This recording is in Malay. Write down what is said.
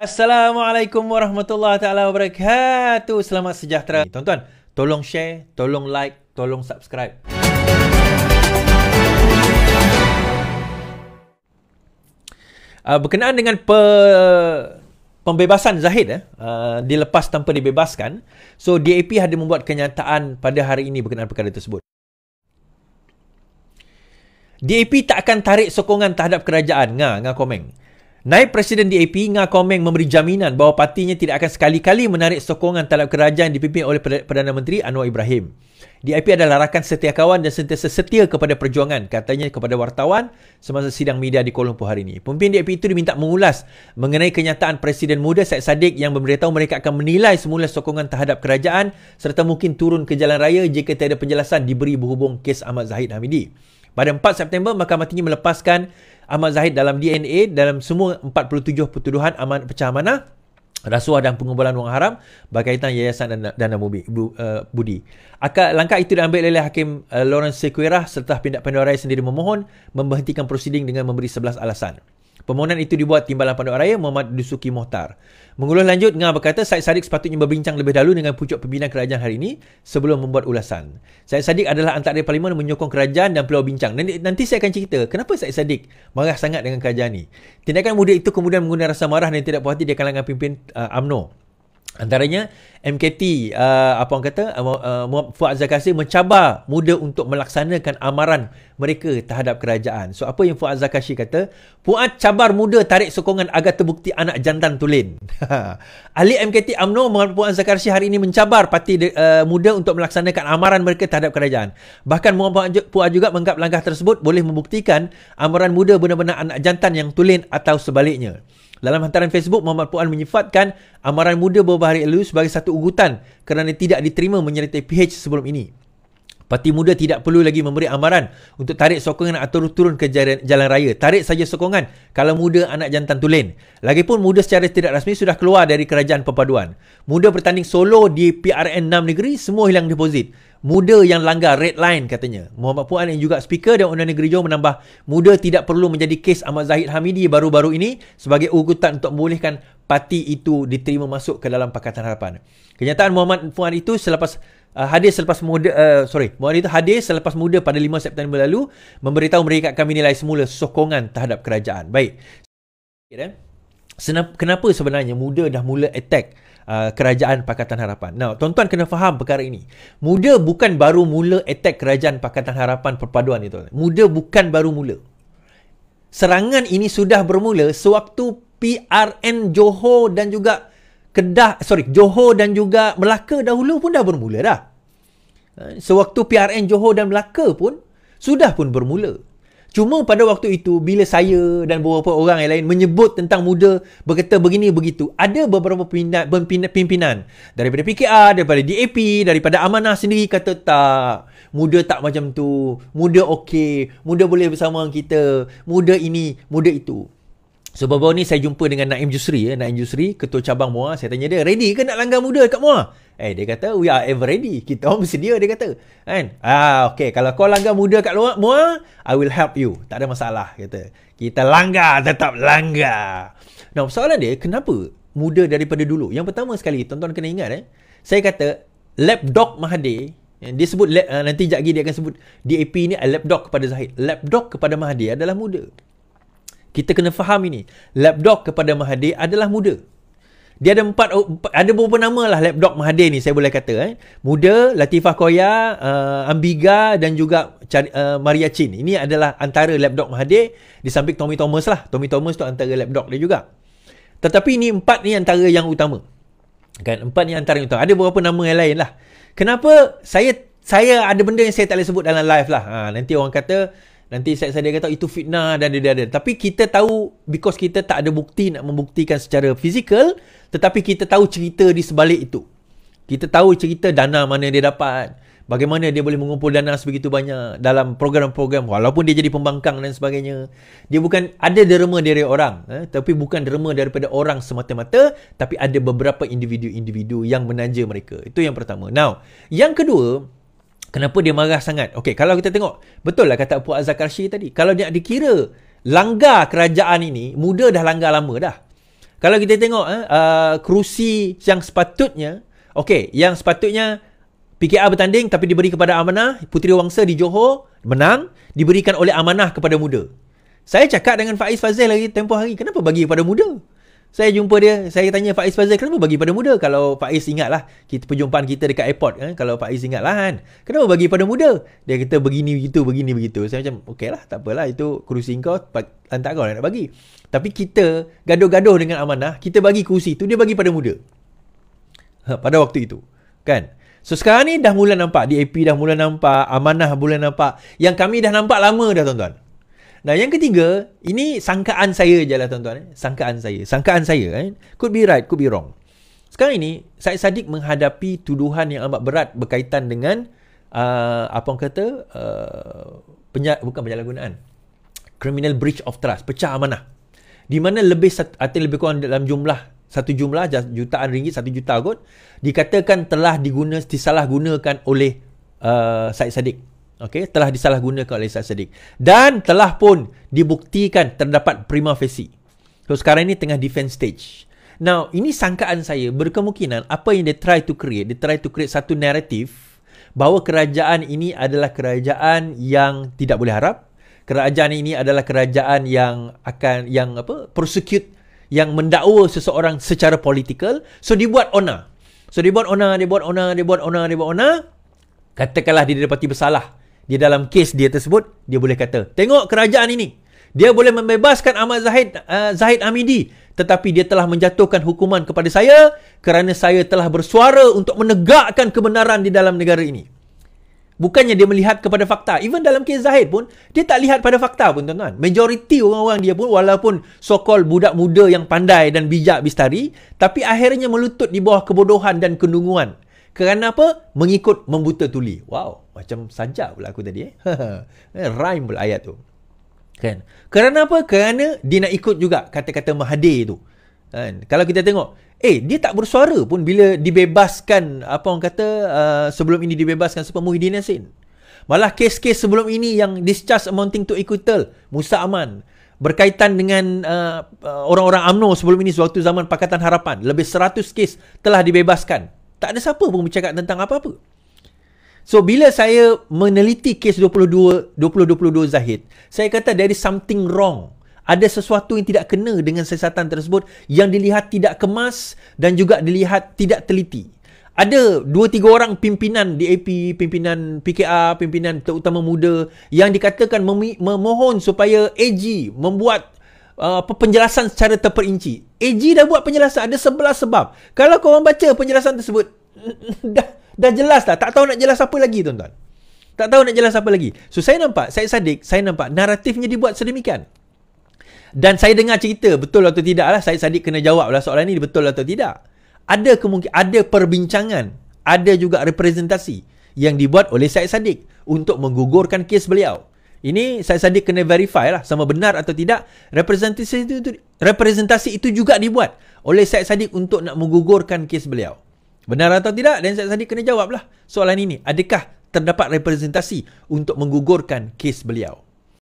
Assalamualaikum warahmatullahi taala wabarakatuh. Selamat sejahtera. Tuan-tuan, tolong share, tolong like, tolong subscribe. Berkenaan dengan pembebasan Zahid, dilepas tanpa dibebaskan. So DAP ada membuat kenyataan pada hari ini berkenaan perkara tersebut. DAP tak akan tarik sokongan terhadap kerajaan. Nga Komeng. Naib Presiden DAP Nga Komeng memberi jaminan bahawa partinya tidak akan sekali-kali menarik sokongan terhadap kerajaan dipimpin oleh Perdana Menteri Anwar Ibrahim. DAP adalah rakan setia kawan dan sentiasa setia kepada perjuangan, katanya kepada wartawan semasa sidang media di Kuala Lumpur hari ini. Pemimpin DAP itu diminta mengulas mengenai kenyataan Presiden muda Syed Saddiq yang memberitahu mereka akan menilai semula sokongan terhadap kerajaan serta mungkin turun ke jalan raya jika tiada penjelasan diberi berhubung kes Ahmad Zahid Hamidi. Pada 4 September, Mahkamah Tinggi melepaskan Ahmad Zahid dalam DNA dalam semua 47 pertuduhan pecah amanah, rasuah dan pengumpulan wang haram berkaitan yayasan dan dana budi. Langkah itu diambil oleh Hakim Lawrence Sequeira setelah pihak Panduan Raya sendiri memohon memberhentikan prosiding dengan memberi 11 alasan. Permohonan itu dibuat Timbalan Panduan Raya Muhammad Dusuki Mohtar. Mengulur lanjut, Nga berkata Syed Saddiq sepatutnya berbincang lebih dahulu dengan pucuk pimpinan kerajaan hari ini sebelum membuat ulasan. Syed Saddiq adalah antara parlimen menyokong kerajaan dan perlu bincang. Nanti saya akan cerita kenapa Syed Saddiq marah sangat dengan kerajaan ini. Tindakan muda itu kemudian menggunakan rasa marah dan tidak puas hati di kalangan pimpin UMNO. Antaranya MKT Muhammad Fuad Zakassi mencabar muda untuk melaksanakan amaran mereka terhadap kerajaan. So apa yang Fuad Zakassi kata? Fuad cabar muda tarik sokongan agar terbukti anak jantan tulen. Ahli MKT UMNO Muhammad Fuad Zakassi hari ini mencabar parti muda untuk melaksanakan amaran mereka terhadap kerajaan. Bahkan Muhammad Fuad juga menganggap langkah tersebut boleh membuktikan amaran muda benar-benar anak jantan yang tulen atau sebaliknya. Dalam hantaran Facebook, Muhammad Puan menyifatkan amaran muda beberapa hari lalu sebagai satu ugutan kerana tidak diterima menyertai PH sebelum ini. Parti muda tidak perlu lagi memberi amaran untuk tarik sokongan atau turun ke jalan raya. Tarik saja sokongan kalau muda anak jantan tulen. Lagipun muda secara tidak rasmi sudah keluar dari kerajaan perpaduan. Muda bertanding solo di PRN 6 negeri, semua hilang deposit. Muda yang langgar red line, katanya. Muhammad Puan yang juga speaker Dewan Undangan Negeri Johor menambah, muda tidak perlu menjadi kes Ahmad Zahid Hamidi baru-baru ini sebagai ugutan untuk membolehkan parti itu diterima masuk ke dalam Pakatan Harapan. Kenyataan Muhammad Puan itu hadir selepas muda pada 5 September lalu memberitahu mereka akan menilai semula sokongan terhadap kerajaan. Baik. Kenapa sebenarnya muda dah mula attack kerajaan Pakatan Harapan? Now, tuan-tuan kena faham perkara ini. Muda bukan baru mula attack kerajaan Pakatan Harapan Perpaduan itu. Muda bukan baru mula. Serangan ini sudah bermula sewaktu PRN Johor dan juga Johor dan juga Melaka dahulu pun dah bermula dah. Sewaktu PRN Johor dan Melaka pun sudah pun bermula. Cuma pada waktu itu bila saya dan beberapa orang yang lain menyebut tentang muda, berkata begini begitu, ada beberapa pimpinan daripada PKR, daripada DAP, daripada Amanah sendiri kata tak, muda tak macam tu, muda okey, muda boleh bersama kita, muda ini, muda itu. So baru ni saya jumpa dengan Naim Jusri, Ketua Cabang MUA. Saya tanya dia, ready ke nak langgar muda kat MUA? Dia kata, we are ever ready. Kita orang bersedia, dia kata. Kan? Okay, kalau kau langgar muda kat luar MUA, I will help you. Tak ada masalah, kata. Kita langgar, tetap langgar. Nah, soalan dia, kenapa muda daripada dulu? Yang pertama sekali, tuan-tuan kena ingat, saya kata, lapdog Mahathir, dia sebut, nanti sekejap lagi dia akan sebut, DAP ni lapdog kepada Zahid. Lapdog kepada Mahathir adalah muda. Kita kena faham ini. Lapdog kepada Mahathir adalah muda. Dia ada ada beberapa nama lah lapdog Mahathir ni, saya boleh kata. Muda, Latifah Koya, Ambiga dan juga Maria Chin. Ini adalah antara lapdog Mahathir di samping Tommy Thomas lah. Tommy Thomas tu antara lapdog dia juga. Tetapi ni 4 ni antara yang utama. Kan? 4 ni antara yang utama. Ada beberapa nama yang lain lah. Kenapa saya ada benda yang saya tak boleh sebut dalam live lah. Nanti orang kata, nanti saya kata itu fitnah dan dia ada. Tapi kita tahu, because kita tak ada bukti nak membuktikan secara fizikal, tetapi kita tahu cerita di sebalik itu. Kita tahu cerita dana mana dia dapat, bagaimana dia boleh mengumpul dana sebegitu banyak dalam program-program, walaupun dia jadi pembangkang dan sebagainya. Dia bukan ada derma dari orang, tapi bukan derma daripada orang semata-mata, tapi ada beberapa individu-individu yang menanja mereka. Itu yang pertama. Now, yang kedua, kenapa dia marah sangat? Okey, kalau kita tengok, betul lah kata Puan Zakarshi tadi. Kalau dia dikira langgar kerajaan ini, muda dah langgar lama dah. Kalau kita tengok kerusi yang sepatutnya, yang sepatutnya PKR bertanding tapi diberi kepada Amanah, Puteri Wangsa di Johor, menang, diberikan oleh Amanah kepada muda. Saya cakap dengan Faiz Fazil lagi tempoh hari, kenapa bagi kepada muda? Saya jumpa dia, saya tanya Faiz Fazil, kenapa bagi pada muda? Kalau Faiz ingatlah, perjumpaan kita dekat airport, kalau Faiz ingatlah kan, kenapa bagi pada muda? Dia kata begini begitu. Saya macam, okey lah, tak apalah, itu kerusi kau, lantak kau nak bagi. Tapi kita gaduh-gaduh dengan Amanah, kita bagi kerusi tu, dia bagi pada muda. Pada waktu itu, kan? So sekarang ni dah mula nampak, DAP dah mula nampak, Amanah mula nampak, yang kami dah nampak lama dah tuan-tuan. Nah, yang ketiga, ini sangkaan saya je lah tuan-tuan. Sangkaan saya. Could be right, could be wrong. Sekarang ini, Syed Saddiq menghadapi tuduhan yang amat berat berkaitan dengan, bukan penyalahgunaan. Criminal breach of trust, pecah amanah. Di mana lebih kurang dalam satu jumlah jutaan ringgit, 1 juta kot, dikatakan telah disalahgunakan oleh Syed Saddiq. Telah disalahgunakan oleh Syed Saddiq. Dan telah pun dibuktikan terdapat prima facie. So, sekarang ini tengah defense stage. Now, ini sangkaan saya, berkemungkinan apa yang they try to create satu naratif bahawa kerajaan ini adalah kerajaan yang tidak boleh harap. Kerajaan ini adalah kerajaan yang prosecute, yang mendakwa seseorang secara politikal. So, dibuat ona. Katakanlah dia dapati bersalah di dalam kes dia tersebut, dia boleh kata, tengok kerajaan ini, dia boleh membebaskan Ahmad Zahid Hamidi, tetapi dia telah menjatuhkan hukuman kepada saya kerana saya telah bersuara untuk menegakkan kebenaran di dalam negara ini. Bukannya dia melihat kepada fakta. Even dalam kes Zahid pun, dia tak lihat pada fakta pun tuan-tuan. Majoriti orang-orang dia pun, walaupun so-called budak muda yang pandai dan bijak bistari, tapi akhirnya melutut di bawah kebodohan dan kedunguan. Kerana apa? Mengikut membuta tuli. Wow, macam sajak pula aku tadi. Rhyme pula ayat tu. Kan? Kerana apa? Kerana dia nak ikut juga kata-kata Mahathir tu. Kan? Kalau kita tengok, dia tak bersuara pun bila dibebaskan, sebelum ini dibebaskan Super Muhyiddin Yassin. Malah kes-kes sebelum ini yang discharge amounting to equital, Musa Aman, berkaitan dengan orang-orang UMNO sebelum ini sewaktu zaman Pakatan Harapan, lebih 100 kes telah dibebaskan. Tak ada siapa pun bercakap tentang apa-apa. So, bila saya meneliti kes 2022 Zahid, saya kata there is something wrong. Ada sesuatu yang tidak kena dengan siasatan tersebut yang dilihat tidak kemas dan juga dilihat tidak teliti. Ada 2-3 orang pimpinan DAP, pimpinan PKR, pimpinan terutama muda yang dikatakan memohon supaya AG membuat penjelasan secara terperinci. AG dah buat penjelasan, ada 11 sebab. Kalau korang baca penjelasan tersebut, dah jelas dah. Tak tahu nak jelas apa lagi tuan-tuan. Tak tahu nak jelas apa lagi. So, saya nampak Syed Saddiq, naratifnya dibuat sedemikian. Dan saya dengar cerita, betul atau tidak lah, Syed Saddiq kena jawab lah soalan ni, betul atau tidak. Ada perbincangan, ada juga representasi yang dibuat oleh Syed Saddiq untuk menggugurkan kes beliau. Ini Syed Saddiq kena verify lah sama benar atau tidak. Representasi itu juga dibuat oleh Syed Saddiq untuk nak menggugurkan kes beliau. Benar atau tidak? Dan Syed Saddiq kena jawab lah soalan ini. Adakah terdapat representasi untuk menggugurkan kes beliau?